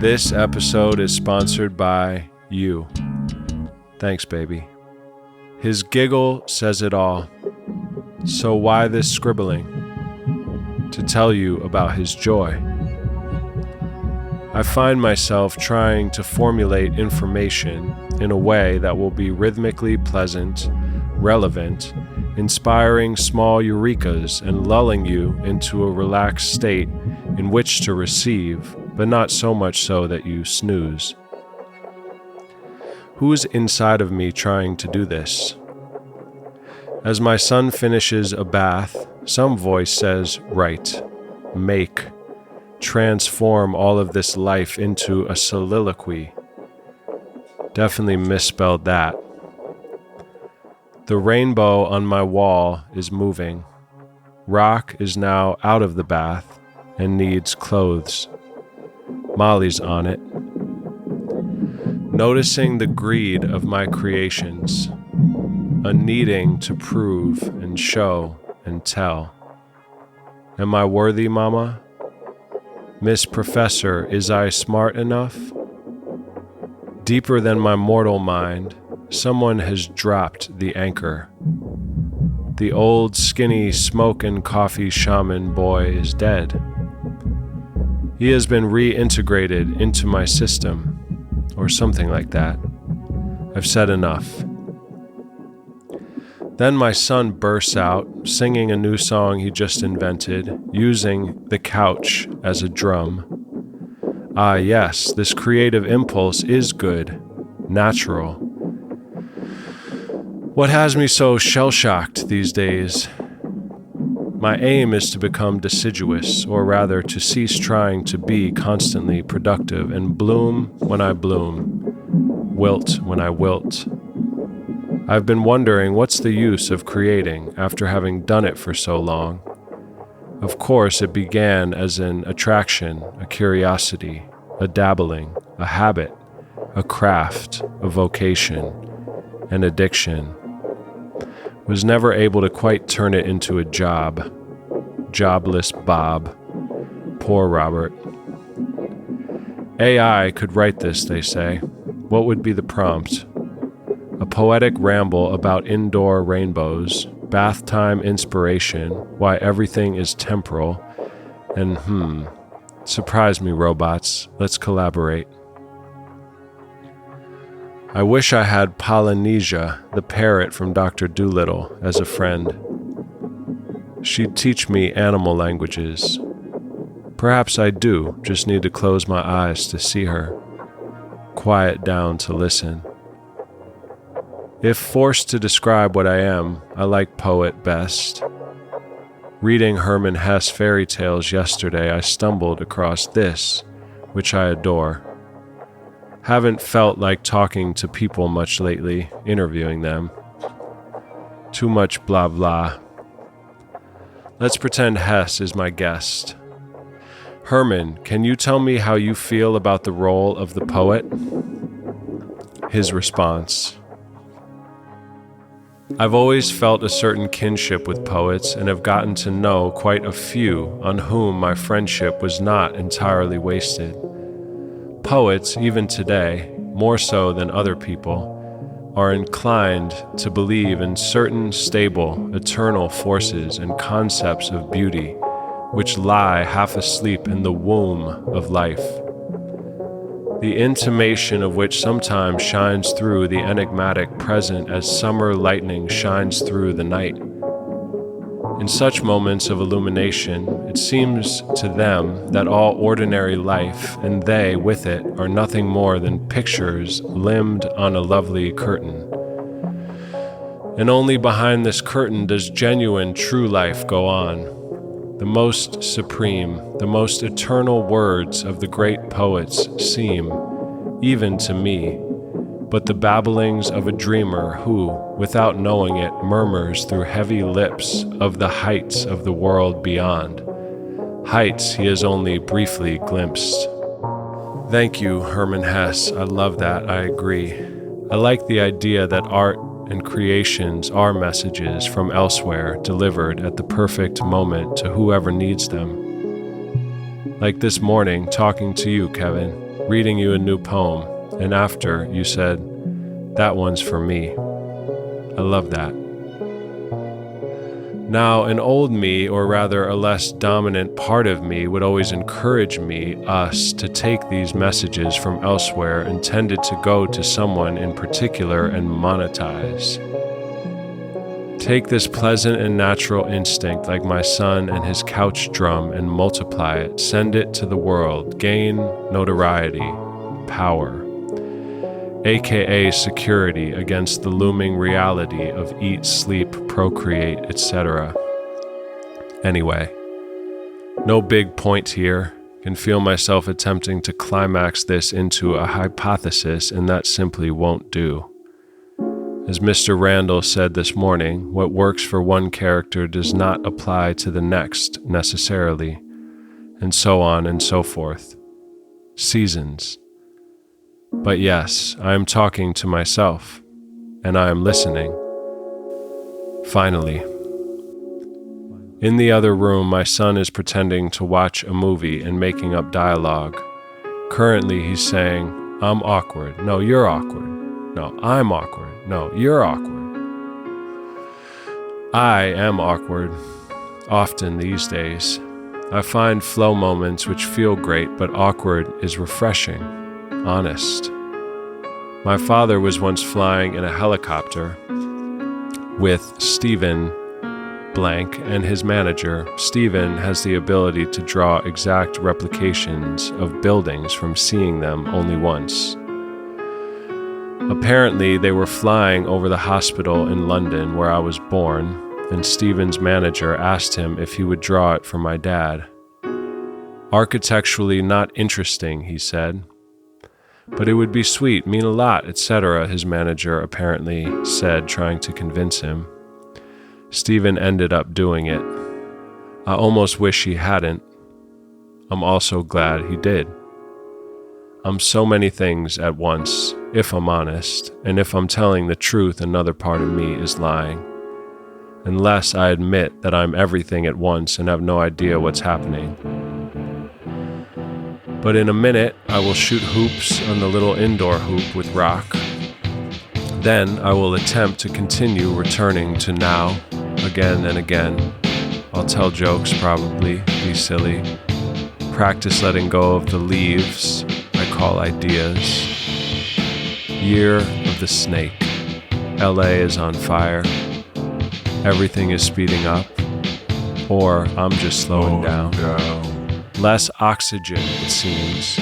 This episode is sponsored by you. Thanks, baby. His giggle says it all. So why this scribbling? To tell you about his joy. I find myself trying to formulate information in a way that will be rhythmically pleasant, relevant, inspiring small eurekas and lulling you into a relaxed state in which to receive, but not so much so that you snooze. Who is inside of me trying to do this? As my son finishes a bath, some voice says, write, make, transform all of this life into a soliloquy. Definitely misspelled that. The rainbow on my wall is moving. Rock is now out of the bath and needs clothes. Molly's on it. Noticing the greed of my creations, a needing to prove and show and tell. Am I worthy, Mama? Miss Professor, is I smart enough? Deeper than my mortal mind, someone has dropped the anchor. The old skinny smoke and coffee shaman boy is dead. He has been reintegrated into my system, or something like that. I've said enough. Then my son bursts out, singing a new song he just invented, using the couch as a drum. Ah yes, this creative impulse is good, natural. What has me so shell-shocked these days? My aim is to become deciduous, or rather to cease trying to be constantly productive and bloom when I bloom, wilt when I wilt. I've been wondering what's the use of creating after having done it for so long. Of course, it began as an attraction, a curiosity, a dabbling, a habit, a craft, a vocation, an addiction. Was never able to quite turn it into a job. Jobless Bob. Poor Robert. AI could write this, they say. What would be the prompt? A poetic ramble about indoor rainbows, bath time inspiration, why everything is temporal, and surprise me, robots, let's collaborate. I wish I had Polynesia, the parrot from Dr. Dolittle, as a friend. She'd teach me animal languages. Perhaps I do, just need to close my eyes to see her. Quiet down to listen. If forced to describe what I am, I like poet best. Reading Hermann Hesse fairy tales yesterday, I stumbled across this, which I adore. Haven't felt like talking to people much lately, interviewing them. Too much blah blah. Let's pretend Hesse is my guest. Hermann, can you tell me how you feel about the role of the poet? His response. I've always felt a certain kinship with poets and have gotten to know quite a few on whom my friendship was not entirely wasted. Poets, even today, more so than other people, are inclined to believe in certain stable, eternal forces and concepts of beauty, which lie half asleep in the womb of life. The intimation of which sometimes shines through the enigmatic present as summer lightning shines through the night. In such moments of illumination, it seems to them that all ordinary life, and they with it, are nothing more than pictures limned on a lovely curtain. And only behind this curtain does genuine, true life go on. The most supreme, the most eternal words of the great poets seem, even to me, but the babblings of a dreamer who, without knowing it, murmurs through heavy lips of the heights of the world beyond, heights he has only briefly glimpsed. Thank you, Hermann Hesse. I love that. I agree. I like the idea that art and creations are messages from elsewhere delivered at the perfect moment to whoever needs them. Like this morning, talking to you, Kevin. reading you a new poem, and after you said, "That one's for me." I love that. Now, an old me, or rather a less dominant part of me, would always encourage us to take these messages from elsewhere intended to go to someone in particular and monetize. Take this pleasant and natural instinct like my son and his couch drum and multiply it, send it to the world, gain notoriety, power, aka security against the looming reality of eat, sleep, procreate, etc. Anyway, no big point here. Can feel myself attempting to climax this into a hypothesis, and that simply won't do. As Mr. Randall said this morning, what works for one character does not apply to the next necessarily, and so on and so forth. Seasons. But yes, I am talking to myself, and I am listening. Finally. In the other room, my son is pretending to watch a movie and making up dialogue. Currently, he's saying, "I'm awkward. No, you're awkward. No, I'm awkward. No, you're awkward." I am awkward, often these days. I find flow moments which feel great, but awkward is refreshing. Honest. My father was once flying in a helicopter with Stephen blank and his manager. Stephen has the ability to draw exact replications of buildings from seeing them only once. Apparently, they were flying over the hospital in London where I was born, and Stephen's manager asked him if he would draw it for my dad. Architecturally not interesting, he said. But it would be sweet, mean a lot, etc., his manager apparently said, trying to convince him. Stephen ended up doing it. I almost wish he hadn't. I'm also glad he did. I'm so many things at once, if I'm honest, and if I'm telling the truth, another part of me is lying. Unless I admit that I'm everything at once and have no idea what's happening. But in a minute, I will shoot hoops on the little indoor hoop with rock. Then I will attempt to continue returning to now, again and again. I'll tell jokes probably, be silly. Practice letting go of the leaves I call ideas. Year of the snake. LA is on fire. Everything is speeding up. Or I'm just slowing down. Less oxygen, it seems.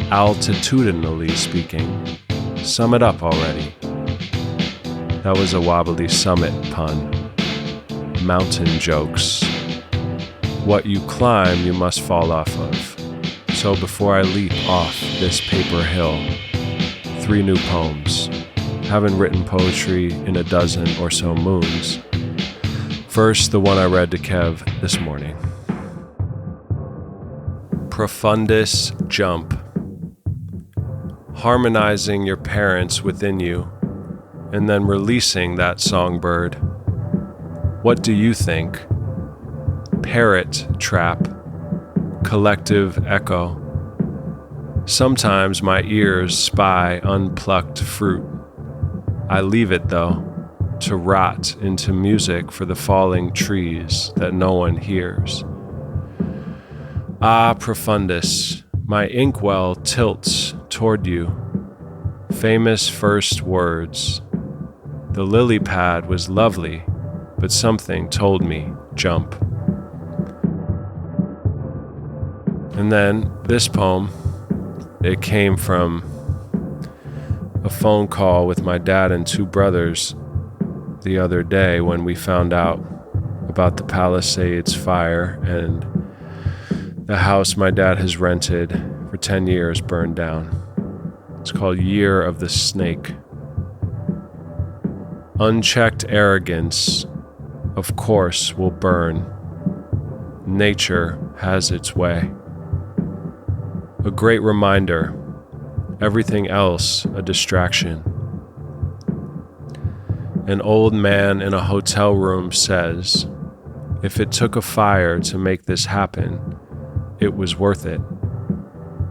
Altitudinally speaking. Sum it up already. That was a wobbly summit pun. Mountain jokes. What you climb, you must fall off of. So before I leap off this paper hill, 3 new poems. Haven't written poetry in a dozen or so moons. First, the one I read to Kev this morning. Profundus jump. Harmonizing your parents within you, and then releasing that songbird. What do you think? Parrot trap. Collective echo. Sometimes my ears spy unplucked fruit. I leave it, though, to rot into music for the falling trees that no one hears. Ah, Profundus, my inkwell tilts toward you. Famous first words. The lily pad was lovely, but something told me, jump. And then this poem, it came from a phone call with my dad and 2 brothers the other day when we found out about the Palisades fire and the house my dad has rented for 10 years burned down. It's called Year of the Snake. Unchecked arrogance, of course, will burn. Nature has its way. A great reminder, everything else a distraction. An old man in a hotel room says, if it took a fire to make this happen, it was worth it.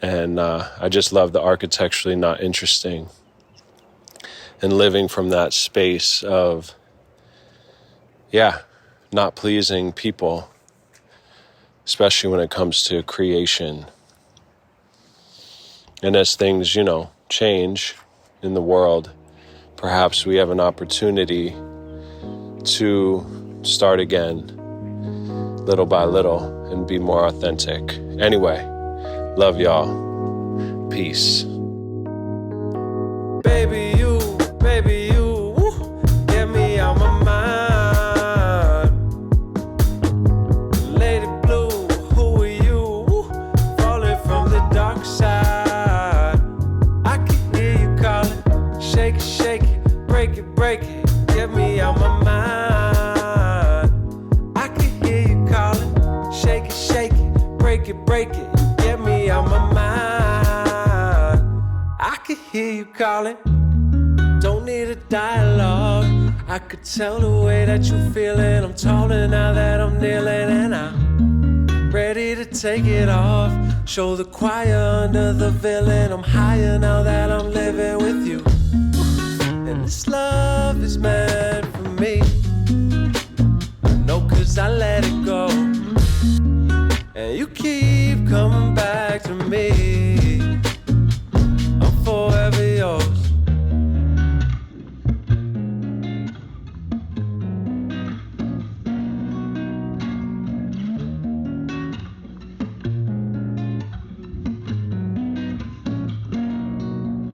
And I just love the architecturally not interesting. And living from that space of, not pleasing people, especially when it comes to creation. And as things, change in the world, perhaps we have an opportunity to start again, little by little, and be more authentic. Anyway, love y'all. Peace. Baby, you, get me out my mind. Lady Blue, who are you? Falling from the dark side. I can hear you calling, shake it, shake it, break it, break it, get me out my mind. I can hear you calling, shake it, break it, break it, get me out my mind. I can hear you calling. Don't need a dialogue. I could tell the way that you feeling. I'm taller now that I'm kneeling, and I'm ready to take it off. Show the choir under the villain. I'm higher now that I'm living with you. And this love is meant for me.